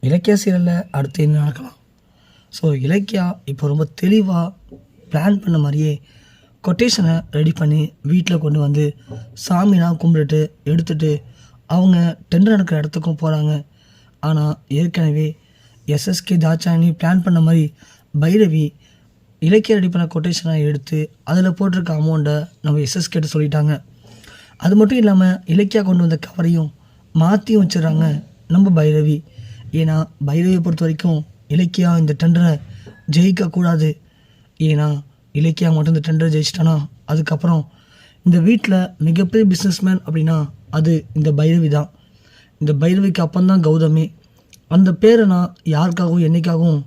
இலக்கியா சீரியலில் அடுத்து என்ன நடக்கலாம்? ஸோ இலக்கியா இப்போ ரொம்ப தெளிவாக பிளான் பண்ண மாதிரியே கொட்டேஷனை ரெடி பண்ணி வீட்டில் கொண்டு வந்து சாமிலாம் கும்பிட்டுட்டு எடுத்துகிட்டு அவங்க டெண்டர் நடக்கிற இடத்துக்கும் போகிறாங்க. ஆனால் ஏற்கனவே எஸ்எஸ்கே தாட்சாயணி பிளான் பண்ண மாதிரி பைரவி இலக்கிய ரெடி பண்ண கொட்டேஷனை எடுத்து அதில் போட்டிருக்க அமௌண்ட்டை நம்ம எஸ்எஸ்கேட்ட சொல்லிட்டாங்க. அது மட்டும் இல்லாமல் இலக்கியா கொண்டு வந்த கவரையும் மாற்றியும் வச்சிடறாங்க நம்ம பைரவி. ஏன்னா பைரவியை பொறுத்த வரைக்கும் இலக்கியா இந்த டெண்டரை ஜெயிக்கக்கூடாது. ஏன்னா இலக்கியா மட்டும் இந்த டெண்டரை ஜெயிச்சிட்டானா அதுக்கப்புறம் இந்த வீட்டில் மிகப்பெரிய பிஸ்னஸ்மேன் அப்படின்னா அது இந்த பைரவி தான். இந்த பைரவிக்கு அப்பந்தான் கௌதமி. அந்த பேரை நான் யாருக்காகவும் என்றைக்காகவும்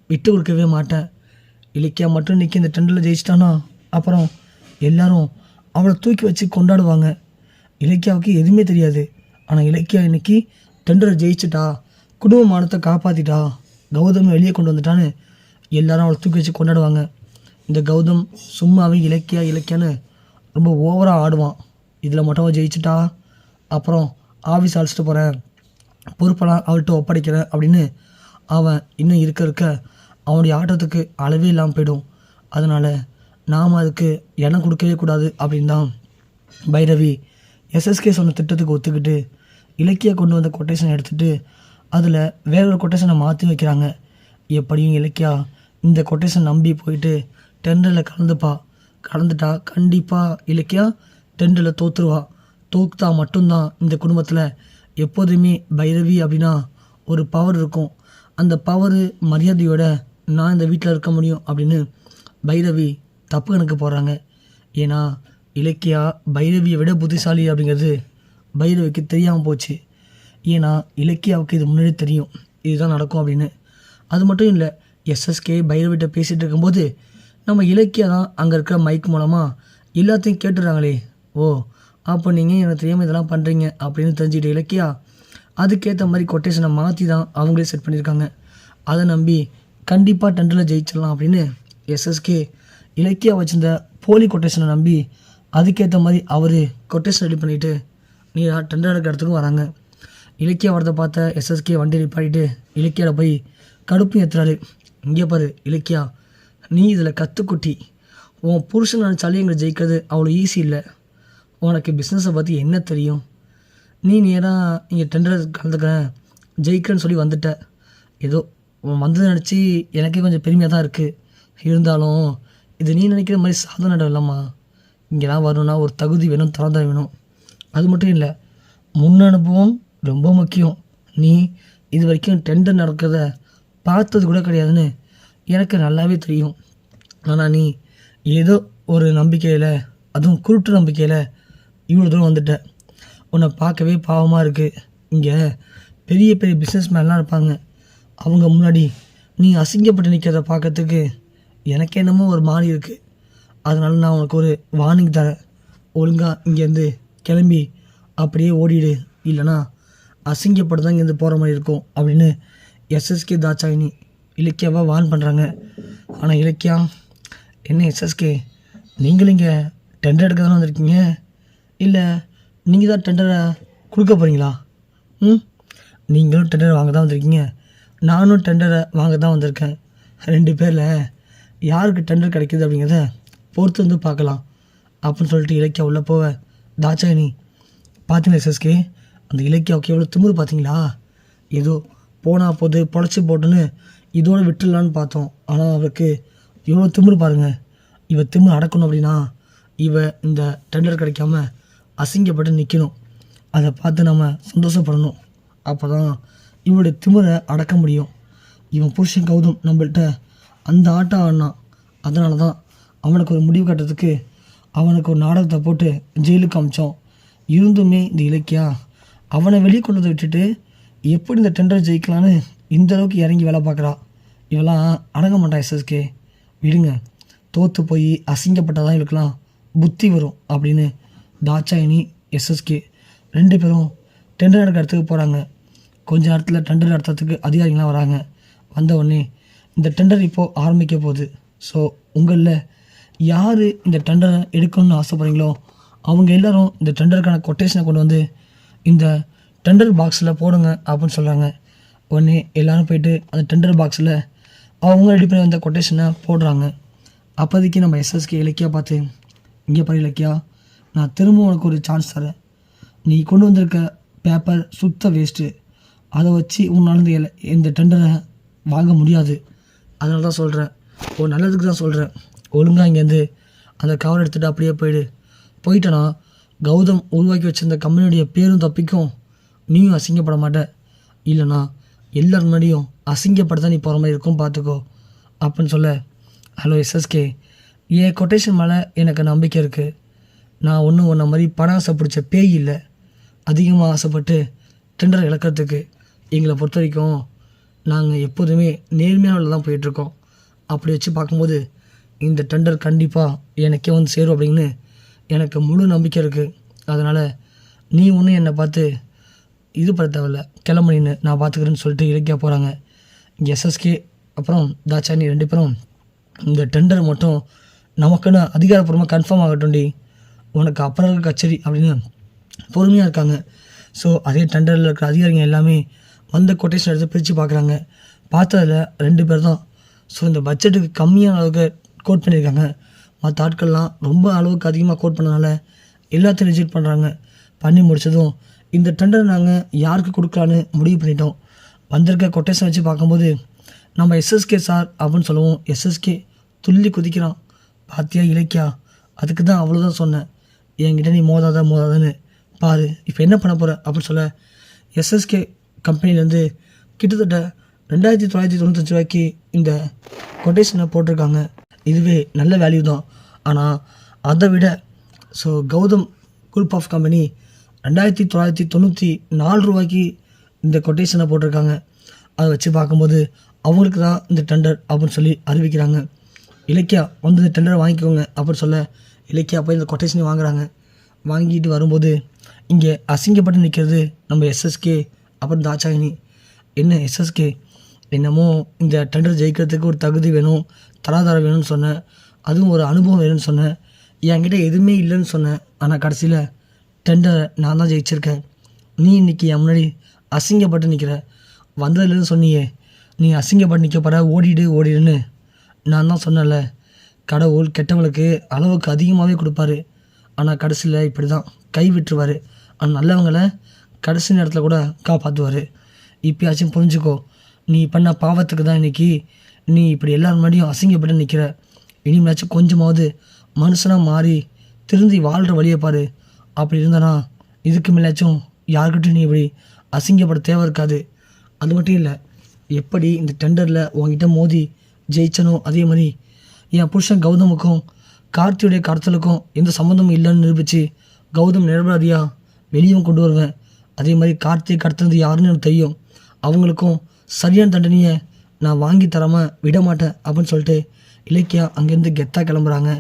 விட்டு கொடுக்கவே மாட்டேன். இலக்கியா மட்டும் இன்றைக்கி இந்த டெண்டரில் ஜெயிச்சிட்டானா அப்புறம் எல்லாரும் அவளை தூக்கி வச்சு கொண்டாடுவாங்க. இலக்கியாவுக்கு எதுவுமே தெரியாது. ஆனால் இலக்கியா இன்றைக்கி டெண்டரை ஜெயிச்சிட்டா, குடும்ப மானத்தை காப்பாற்றிட்டா, கௌதம் வெளியே கொண்டு வந்துட்டான்னு எல்லாரும் அவளை தூக்கி வச்சு கொண்டாடுவாங்க. இந்த கௌதம் சும்மாவே இலக்கியான்னு ரொம்ப ஓவராக ஆடுவான். இதில் மட்டும் அவள் ஜெயிச்சிட்டா அப்புறம் ஆஃபீஸ் அழைச்சிட்டு போகிறேன், பொறுப்பெல்லாம் அவள்கிட்ட ஒப்படைக்கிறேன் அப்படின்னு அவன் இன்னும் இருக்க அவனுடைய ஆட்டத்துக்கு அளவே இல்லாமல் போயிடும். அதனால் நாம் அதுக்கு இடம் கொடுக்கவே கூடாது அப்படின்னு தான் பைரவி எஸ்எஸ்கே சொன்ன திட்டத்துக்கு ஒத்துக்கிட்டு இலக்கியா கொண்டு வந்த கொட்டேஷன் எடுத்துகிட்டு அதில் வேற ஒரு கொட்டேஷனை மாற்றி வைக்கிறாங்க. எப்படியும் இலக்கியா இந்த கொட்டேஷன் நம்பி போயிட்டு டெண்டரில் கலந்துட்டா கண்டிப்பாக இலக்கியா டெண்டரில் தோற்றுருவா. தோற்றா மட்டும்தான் இந்த குடும்பத்தில் எப்போதுமே பைரவி அப்படின்னா ஒரு பவர் இருக்கும். அந்த பவர் மரியாதையோட நான் இந்த வீட்டில் இருக்க முடியும் அப்படின்னு பைரவி தப்பு கணக்கு போடுறாங்க. ஏன்னா இலக்கியா பைரவியை விட புத்திசாலி அப்படிங்கிறது பைரவிக்கு தெரியாமல் போச்சு. ஏன்னா இலக்கியாவுக்கு இது முன்னாடி தெரியும் இதுதான் நடக்கும் அப்படின்னு. அது மட்டும் இல்லை, எஸ்எஸ்கே பைரவிட்ட பேசிகிட்டு இருக்கும்போது நம்ம இலக்கியா தான் அங்கே இருக்கிற மைக் மூலமாக எல்லாத்தையும் கேட்டுடுறாங்களே. ஓ, அப்போ நீங்கள் எனக்கு தெரியாமல் இதெல்லாம் பண்ணுறீங்க அப்படின்னு தெரிஞ்சுக்கிட்ட இலக்கியா அதுக்கேற்ற மாதிரி கொட்டேஷனை மாற்றி தான் அவங்களே செட் பண்ணியிருக்காங்க. அதை நம்பி கண்டிப்பாக டெண்டரில் ஜெயிச்சிடலாம் அப்படின்னு எஸ்எஸ்கே இலக்கியா வச்சிருந்த போலி கொட்டேஷனை நம்பி அதுக்கேற்ற மாதிரி அவர் கொட்டேஷன் ரெடி பண்ணிவிட்டு நீ டெண்டர் எடுக்கிற இடத்துக்கும் வராங்க. இலக்கியா வரதை பார்த்த எஸ்எஸ்கே வண்டி நிப்பாட்டிட்டு இலக்கியாவில் போய் கடுப்பு ஏற்றுறாரு. இங்கே பாரு இலக்கியா, நீ இதில் கற்றுக்குட்டி. உன் புருஷன் நினச்சாலே எங்களை ஜெயிக்கிறது அவ்வளோ ஈஸி இல்லை. உனக்கு பிஸ்னஸை பற்றி என்ன தெரியும்? நீ நேராக இங்கே டெண்டர் கலந்துக்கிறேன் ஜெயிக்கிறேன்னு சொல்லி வந்துட்ட. ஏதோ வந்ததை நினச்சி எனக்கே கொஞ்சம் பெருமையாக தான் இருக்குது. இருந்தாலும் இது நீ நினைக்கிற மாதிரி சாதனை இடம் இல்லைம்மா. இங்கெல்லாம் வரணும்னா ஒரு தகுதி வேணும், தரம் வேணும். அது மட்டும் இல்லை, முன் அனுபவம் ரொம்ப முக்கியம். நீ இது வரைக்கும் டெண்டர் நடக்கிறத பார்த்தது கூட கிடையாதுன்னு எனக்கு நல்லாவே தெரியும். ஆனால் நீ ஏதோ ஒரு நம்பிக்கையில், அதுவும் குருட்டு நம்பிக்கையில் இவ்வளோ தூரம் வந்துட்ட. உன்னை பார்க்கவே பாவமாக இருக்குது. இங்கே பெரிய பெரிய பிஸ்னஸ் மேன்லாம் இருப்பாங்க. அவங்க முன்னாடி நீ அசிங்கப்பட்டு நிற்கிறத பார்க்கறதுக்கு எனக்கு என்னமோ ஒரு மாதிரி இருக்குது. அதனால நான் உனக்கு ஒரு வார்னிங் தரேன். ஒழுங்காக இங்கேருந்து கிளம்பி அப்படியே ஓடிடு, இல்லைனா அசிங்கப்பட்டு தான் இங்கேருந்து போகிற மாதிரி இருக்கும் அப்படின்னு எஸ்எஸ்கே தாட்சாயினி இலக்கியாவாக வார்ன் பண்ணுறாங்க. ஆனால் இலக்கியா, என்ன எஸ்எஸ்கே, நீங்களும் இங்கே டெண்டர் எடுக்க தானே வந்திருக்கீங்க, இல்லை நீங்கள் தான் டெண்டரை கொடுக்க போகிறீங்களா? நீங்களும் டெண்டரை வாங்க தான் வந்திருக்கீங்க, நானும் டெண்டரை வாங்க தான் வந்திருக்கேன். 2 பேரில் யாருக்கு டெண்டர் கிடைக்கிது அப்படிங்கிறத பொறுத்து வந்து பார்க்கலாம் அப்படின்னு சொல்லிட்டு இலக்கியா உள்ளே போவ தாட்சாயினி, பார்த்தீங்களா எஸ்எஸ்கே, அந்த இலக்கியாவுக்கு எவ்வளோ திமிரு பார்த்தீங்களா? ஏதோ போனால் போது பொழைச்சி போட்டுன்னு இதோடு விட்டுடலான்னு பார்த்தோம். ஆனால் அவருக்கு எவ்வளோ திமிரு பாருங்கள். இவ திமிரு அடக்கணும் அப்படின்னா இவ இந்த டெண்டர் கிடைக்காம அசிங்கப்பட்டு நிற்கணும். அதை பார்த்து நம்ம சந்தோஷப்படணும். அப்போ தான் இவனுடைய திமிரை அடக்க முடியும். இவன் புருஷன் கௌதம் நம்மள்கிட்ட அந்த ஆட்டம் ஆடினான். அதனால தான் அவனுக்கு ஒரு முடிவு கட்டுறதுக்கு அவனுக்கு ஒரு நாடகத்தை போட்டு ஜெயிலுக்கு அமிச்சோம். இருந்துமே இந்த இலக்கியா அவனை வெளியே கொண்டு வந்து விட்டுட்டு எப்படி இந்த டெண்டர் ஜெயிக்கலான்னு இந்த அளவுக்கு இறங்கி வேலை பார்க்குறா. இவெல்லாம் அடங்க மாட்டான் எஸ்எஸ்கே, விடுங்க. தோற்று போய் அசிங்கப்பட்டாதான் இவளுக்கெல்லாம் புத்தி வரும் அப்படின்னு தாட்சாயினி எஸ்எஸ்கே 2 பேரும் டெண்டர் நடக்கிற இடத்துக்கு போகிறாங்க. கொஞ்ச நேரத்தில் டெண்டர் நடத்துறதுக்கு அதிகாரிகள்லாம் வராங்க. வந்த உடனே இந்த டெண்டர் இப்போது ஆரம்பிக்க போகுது. ஸோ உங்களில் யார் இந்த டெண்டரை எடுக்கணும்னு ஆசைப்படுறீங்களோ அவங்க எல்லோரும் இந்த டெண்டருக்கான கொட்டேஷனை கொண்டு வந்து இந்த டெண்டர் பாக்ஸில் போடுங்க அப்படின்னு சொல்கிறாங்க. உடனே எல்லோரும் போயிட்டு அந்த டெண்டர் பாக்ஸில் அவங்க ரெடி பண்ணி வந்த கொட்டேஷனை போடுறாங்க. அப்போதைக்கு நம்ம எஸ்எஸ்கே இலக்கியா பார்த்து, இங்கே பாரு இலக்கியா, நான் திரும்ப உனக்கு ஒரு சான்ஸ் தரேன். நீ கொண்டு வந்திருக்க பேப்பர் சுத்த வேஸ்ட்டு. அதை வச்சு உன்னால் இந்த டெண்டரை வாங்க முடியாது. அதனால தான் சொல்கிறேன், ஒரு நல்லதுக்கு தான் சொல்கிறேன். ஒழுங்காக இங்கேருந்து அந்த கவர் எடுத்துகிட்டு அப்படியே போயிட்டேன்னா கௌதம் உருவாக்கி வச்சிருந்த கம்பெனியுடைய பேரும் தப்பிக்கும், நீயும் அசிங்கப்பட மாட்டேன். இல்லைனா எல்லார் முன்னாடியும் அசிங்கப்பட நீ போகிற மாதிரி இருக்கும், பார்த்துக்கோ அப்படின்னு சொல்ல, ஹலோ எஸ்எஸ்கே, என் கொட்டேஷன் மேலே எனக்கு நம்பிக்கை இருக்குது. நான் ஒன்றும் உன்ன மாதிரி பணம் ஆசை பிடிச்ச பேய் இல்லை. அதிகமாக ஆசைப்பட்டு டெண்டரை இழக்கிறதுக்கு எங்களை பொறுத்த வரைக்கும் நாங்கள் எப்போதுமே நேர்மையான தான் போயிட்டுருக்கோம். அப்படி வச்சு பார்க்கும்போது இந்த டெண்டர் கண்டிப்பாக எனக்கே வந்து சேரும் அப்படின்னு எனக்கு முழு நம்பிக்கை இருக்குது. அதனால் நீ ஒன்றும் என்னை பார்த்து இது பண்ண தேவையில்ல, கிளம்புனின்னு நான் பார்த்துக்கிறேன்னு சொல்லிட்டு இலக்கியா போகிறாங்க. இங்கே எஸ்எஸ்கே அப்புறம் தாட்சாயணி 2 பேரும் இந்த டெண்டர் மட்டும் நமக்குன்னு அதிகாரப்பூர்வமாக கன்ஃபார்ம் ஆகட்டும்டி, உனக்கு அப்புறம் கச்சேரி அப்படின்னு பொறுமையாக இருக்காங்க. ஸோ அதே டெண்டரில் இருக்கிற அதிகாரிங்க எல்லாமே வந்த கொட்டேஷன் எடுத்து பிரித்து பார்க்குறாங்க. பார்த்ததில் 2 பேர் தான் ஸோ இந்த பட்ஜெட்டுக்கு கம்மியான அளவுக்கு கோட் பண்ணியிருக்காங்க. மற்ற ஆட்கள்லாம் ரொம்ப அளவுக்கு அதிகமாக கோட் பண்ணனால எல்லாத்தையும் ரிஜெக்ட் பண்ணுறாங்க. பண்ணி முடித்ததும் இந்த டெண்டர் நாங்கள் யாருக்கு கொடுக்கலான்னு முடிவு பண்ணிட்டோம். வந்திருக்க கொட்டேஷன் வச்சு பார்க்கும்போது நம்ம எஸ்எஸ்கே சார் அப்படின்னு சொல்லுவோம். எஸ்எஸ்கே துள்ளி குதிக்கிறான். பாத்தியா இலக்கியா, அதுக்கு தான் அவ்வளோதான் சொன்னேன், என்கிட்ட நீ மோதாதான்னு பாரு இப்போ என்ன பண்ண போகிற அப்படின்னு சொல்ல, எஸ்எஸ்கே கம்பெனிலேருந்து கிட்டத்தட்ட 2995 ரூபாய்க்கு இந்த கொட்டேஷனை போட்டிருக்காங்க. இதுவே நல்ல வேல்யூ தான். ஆனால் அதை விட so Gautam group of company 2994 ரூபாய்க்கு இந்த கொட்டேஷனை போட்டிருக்காங்க. அதை வச்சு பார்க்கும்போது அவங்களுக்கு தான் இந்த டெண்டர் அப்படின்னு சொல்லி அறிவிக்கிறாங்க. இலக்கியா வந்து இந்த டெண்டரை வாங்கிக்கோங்க அப்படின்னு சொல்ல, இலக்கியா போய் இந்த கொட்டேஷனை வாங்குறாங்க. வாங்கிட்டு வரும்போது இங்கே அசிங்கப்பட்டு நிற்கிறது நம்ம எஸ்எஸ்கே அப்புறம் தாட்சாயினி. என்ன எஸ்எஸ்கே, என்னமோ இந்த டெண்டர் ஜெயிக்கிறதுக்கு ஒரு தகுதி வேணும், தராதாரம் வேணும்னு சொன்னேன், அதுவும் ஒரு அனுபவம் வேணும்னு சொன்னேன், என்கிட்ட எதுவுமே இல்லைன்னு சொன்னேன். ஆனால் கடைசியில் டெண்டரை நான் தான் ஜெயிச்சிருக்கேன். நீ இன்றைக்கி என் முன்னாடி அசிங்கப்பட்டு நிற்கிற. வந்ததுலேருந்து சொன்னியே நீ அசிங்கப்பட்டு நிற்கப்பட ஓடிடுன்னு. நான் தான் சொன்னேன்ல, கடவுள் கெட்டவங்களுக்கு அளவுக்கு அதிகமாகவே கொடுப்பாரு, ஆனால் கடைசியில் இப்படி தான் கை விட்டுருவார். ஆனால் நல்லவங்களை கடைசி நேரத்தில் கூட காப்பாற்றுவார். இப்போயாச்சும் புரிஞ்சுக்கோ, நீ பண்ண பாவத்துக்கு தான் இன்றைக்கி நீ இப்படி எல்லாரும் முன்னாடியும் அசிங்கப்பட்டு நிற்கிற. இனிமேலாச்சும் கொஞ்சமாவது மனுஷனாக மாறி திருந்தி வாழ்கிற வழியை பாரு. அப்படி இருந்தனா இதுக்கு மேலாச்சும் யாருக்கிட்டையும் நீ இப்படி அசிங்கப்பட தேவை இருக்காது. அது மட்டும் இல்லை, எப்படி இந்த டெண்டரில் உங்ககிட்ட மோதி ஜெயிச்சனோ அதே மாதிரி என் புருஷன் கௌதமுக்கும் கார்த்தியுடைய கடத்தலுக்கும் எந்த சம்மந்தமும் இல்லைன்னு நிரூபித்து கௌதம் நிரபராதியாக வெளியும் கொண்டு வருவேன். அதே மாதிரி கார்த்தியை கடத்துனது யாருன்னு எனக்கு தெரியும். அவங்களுக்கும் சரியான தண்டனையை நான் வாங்கி தராமல் விட மாட்டேன் அப்படின்னு சொல்லிட்டு இலக்கியா அங்கேருந்து கெத்தாக கிளம்புறாங்க.